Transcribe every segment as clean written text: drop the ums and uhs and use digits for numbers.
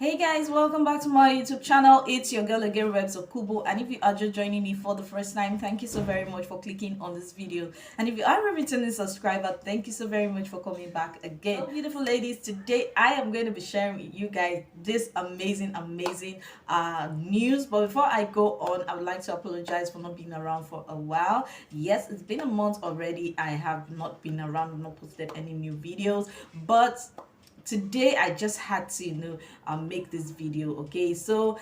Hey guys, welcome back to my YouTube channel. It's your girl again, Rebs Okubo, and if you are just joining me for the first time, thank you so very much for clicking on this video. And if you are a returning subscriber, thank you so very much for coming back again. So beautiful ladies, today I am going to be sharing with you guys this amazing news. But before I go on, I would like to apologize for not being around for a while. Yes, it's been a month already. I have not been around, not posted any new videos, but today I just had to make this video. Okay, so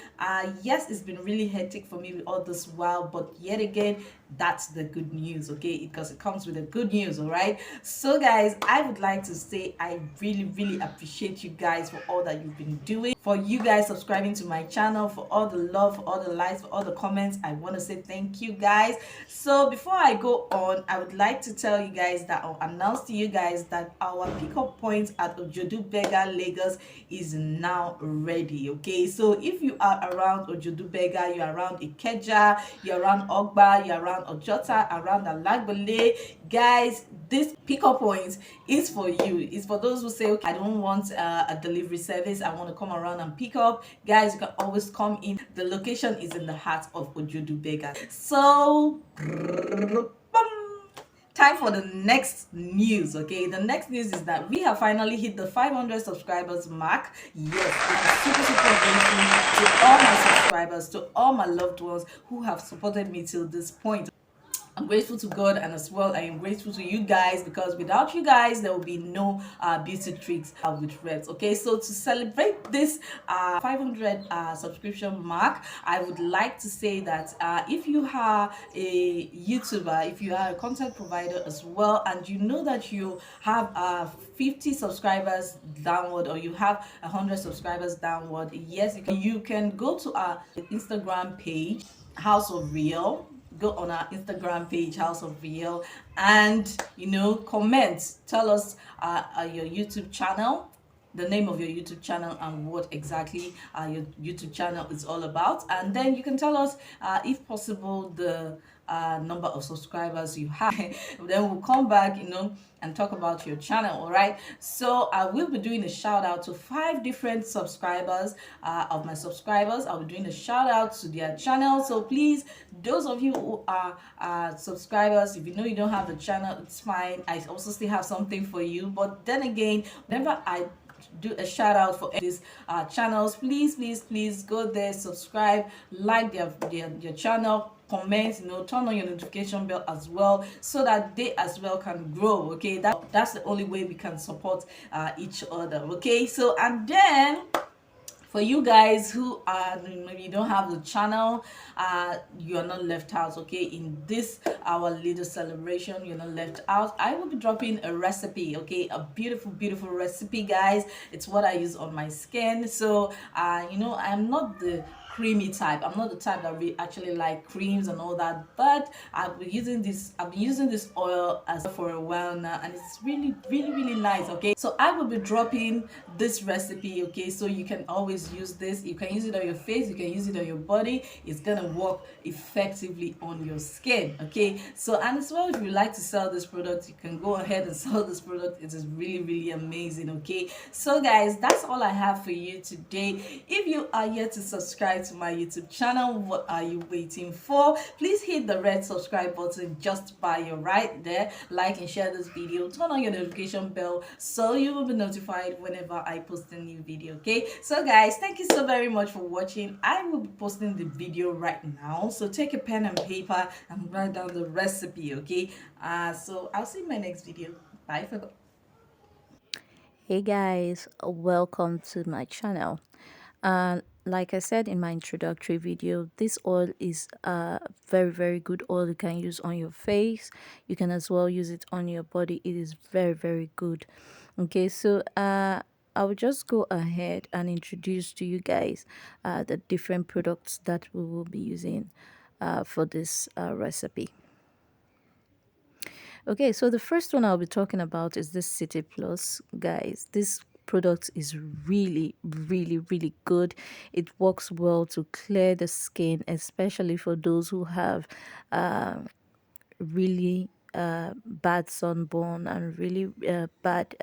yes, it's been really hectic for me with all this while, but yet again, that's the good news. Okay, because it comes with the good news. All right, so guys, I would like to say I really appreciate you guys for all that you've been doing, for you guys subscribing to my channel, for all the love, for all the likes, for all the comments. I want to say thank you guys. So before I go on, I would like to tell you guys that, or announce to you guys, that our pickup point at Ojodu Bega, Lagos is now ready. Okay, so if you are around Ojodu Bega, you're around Ikeja, you're around Ogba, you're around Ojota, around Alagbole, guys, this pickup point is for you. It's for those who say, okay, I don't want a delivery service, I want to come around and pick up. Guys, you can always come in. The location is in the heart of Ojodu Bega. So time for the next news. Okay, the next news is that we have finally hit the 500 subscribers mark. Yes, I'm super grateful to all my subscribers, to all my loved ones who have supported me till this point. I'm grateful to God, and as well I am grateful to you guys, because without you guys there will be no beauty tricks with Reds. Okay, so to celebrate this 500 subscription mark, I would like to say that if you are a YouTuber, if you are a content provider as well, and you know that you have 50 subscribers downward, or you have 100 subscribers downward, yes, you can go to our Instagram page, House of Real. Go on our Instagram page, House of Real, and comment, tell us your YouTube channel, the name of your YouTube channel, and what exactly your YouTube channel is all about. And then you can tell us, if possible, the number of subscribers you have. Then we'll come back, and talk about your channel. All right, so I will be doing a shout out to 5 different subscribers of my subscribers. I'll be doing a shout out to their channel. So please, those of you who are subscribers, if you know you don't have the channel, it's fine. I also still have something for you. But then again, whenever I do a shout out for these channels, please go there, subscribe, like their channel, comment, turn on your notification bell as well, so that they as well can grow. Okay, that's the only way we can support each other. Okay, so and then for you guys who are, maybe you don't have the channel, you are not left out. Okay, in this our little celebration, you're not left out. I will be dropping a recipe. Okay, a beautiful recipe, guys. It's what I use on my skin. So I'm not the creamy type. I'm not the type that we actually like creams and all that, but I've been using this oil as for a while now, and it's really nice. Okay, so I will be dropping this recipe. Okay, so you can always use this. You can use it on your face, you can use it on your body. It's gonna work effectively on your skin. Okay, so and as well, if you like to sell this product, you can go ahead and sell this product. It is really amazing. Okay, so guys, that's all I have for you today. If you are yet to subscribe to my YouTube channel, what are you waiting for? Please hit the red subscribe button just by your right there. Like and share this video, turn on your notification bell, so you will be notified whenever I post a new video. Okay, so guys, thank you so very much for watching. I will be posting the video right now, so take a pen and paper and write down the recipe. Okay, so I'll see you in my next video. Bye for Hey guys, welcome to my channel. Like I said in my introductory video, this oil is a very good oil you can use on your face. You can as well use it on your body. It is very good. Okay, so I will just go ahead and introduce to you guys the different products that we will be using for this recipe. Okay, so the first one I'll be talking about is this City Plus, guys. This product is really good. It works well to clear the skin, especially for those who have really bad sunburn and really bad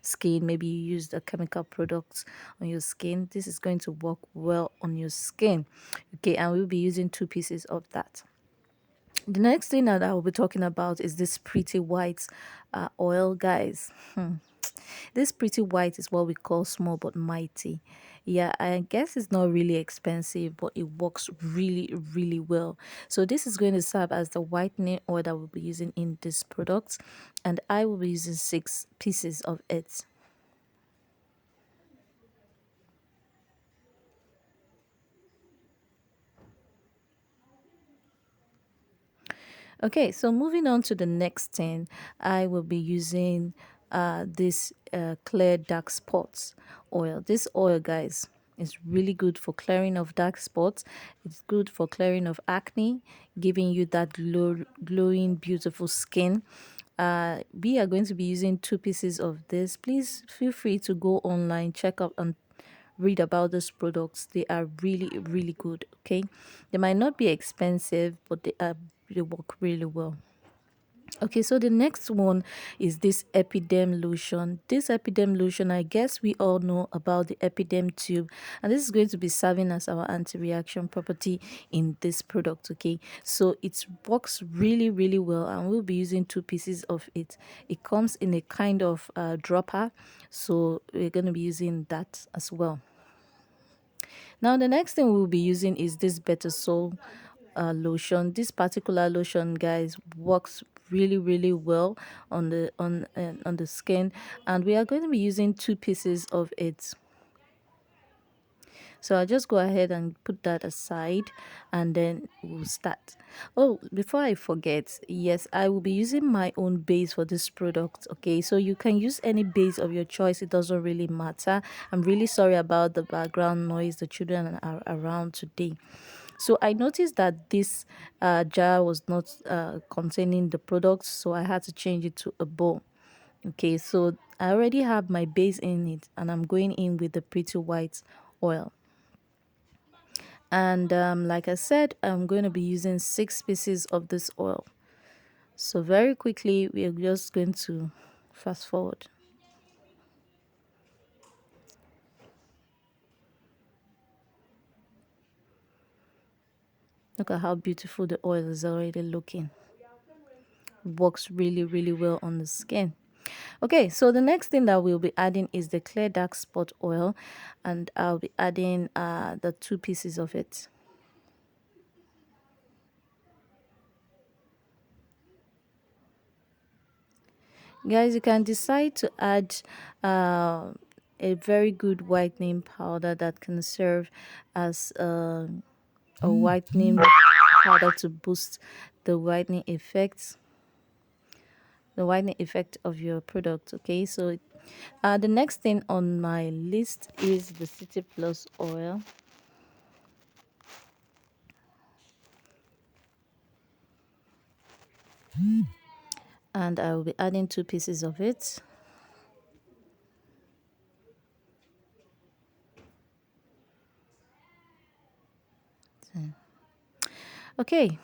skin, maybe you used a chemical product on your skin, this is going to work well on your skin. Okay, and we'll be using 2 pieces of that. The next thing that I will be talking about is this pretty white oil, guys. This pretty white is what we call small but mighty. Yeah, I guess it's not really expensive, but it works really, really well. So this is going to serve as the whitening oil that we'll be using in this product, and I will be using 6 pieces of it. Okay, so moving on to the next thing, I will be using this clear dark spots oil. This oil, guys, is really good for clearing of dark spots. It's good for clearing of acne, giving you that glowing, beautiful skin. We are going to be using 2 pieces of this. Please feel free to go online, check up and read about these products. They are really, really good. Okay, they might not be expensive, but they work really well. Okay, so the next one is this epiderm lotion. This epiderm lotion, I guess we all know about the epiderm tube, and this is going to be serving as our anti-reaction property in this product. Okay, so it works really, really well, and we'll be using 2 pieces of it. It comes in a kind of dropper, so we're going to be using that as well. Now, the next thing we'll be using is this Better Soul lotion. This particular lotion, guys, works really, really well on the skin, and we are going to be using 2 pieces of it. So I'll just go ahead and put that aside, and then we'll start. Oh, before I forget, yes, I will be using my own base for this product. Okay, so you can use any base of your choice, it doesn't really matter. I'm really sorry about the background noise, the children are around today. So I noticed that this jar was not containing the product, so I had to change it to a bowl. Okay, so I already have my base in it, and I'm going in with the pretty white oil. And like I said, I'm going to be using 6 pieces of this oil. So very quickly, we are just going to fast forward. Look at how beautiful the oil is already looking. Works really, really well on the skin. Okay, so the next thing that we'll be adding is the clear dark spot oil, and I'll be adding the 2 pieces of it. Guys, you can decide to add uh, a very good whitening powder that can serve as a whitening powder to boost the whitening effects, the whitening effect of your product. Okay, so the next thing on my list is the City Plus oil, and I will be adding 2 pieces of it. Okay,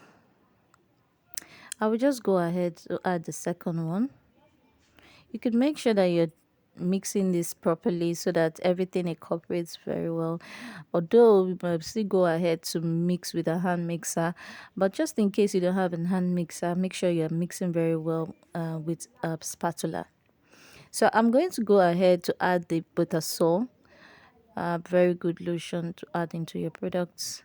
I will just go ahead to add the second one. You could make sure that you're mixing this properly so that everything incorporates very well. Although we might still go ahead to mix with a hand mixer, but just in case you don't have a hand mixer, make sure you're mixing very well with a spatula. So I'm going to go ahead to add the butter salt, very good lotion to add into your products.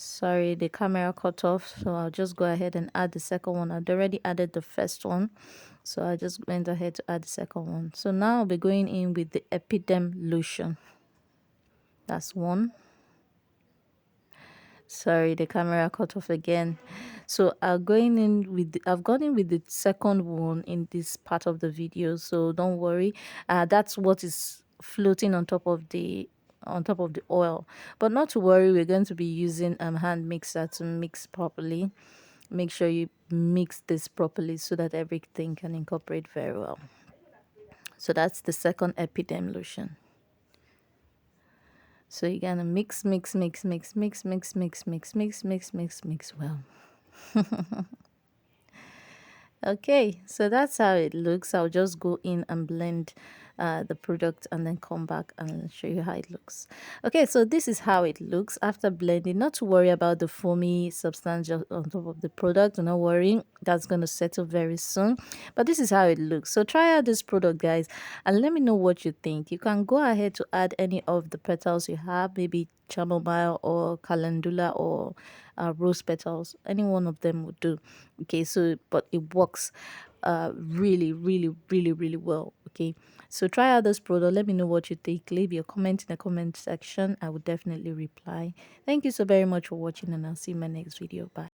Sorry, the camera cut off, so I'll just go ahead and add the second one. I'd already added the first one, so I just went ahead to add the second one. So now I'll be going in with the epiderm lotion. That's one. Sorry, the camera cut off again. So I've gone in with the second one in this part of the video, so don't worry. That's what is floating on top of the oil. But not to worry, we're going to be using hand mixer to mix properly. Make sure you mix this properly so that everything can incorporate very well. So that's the second epiderm lotion. So you're gonna mix, mix, mix, mix, mix, mix, mix, mix, mix, mix, mix, mix well. Okay, so that's how it looks. I'll just go in and blend the product and then come back and show you how it looks. Okay, so this is how it looks after blending. Not to worry about the foamy substance on top of the product. Do not worry, that's going to settle very soon. But this is how it looks. So try out this product, guys, and let me know what you think. You can go ahead to add any of the petals you have, maybe chamomile or calendula or rose petals. Any one of them would do. Okay, so but it works really, really, really, really well. Okay, so try out this product. Let me know what you think. Leave your comment in the comment section. I will definitely reply. Thank you so very much for watching, and I'll see you in my next video. Bye.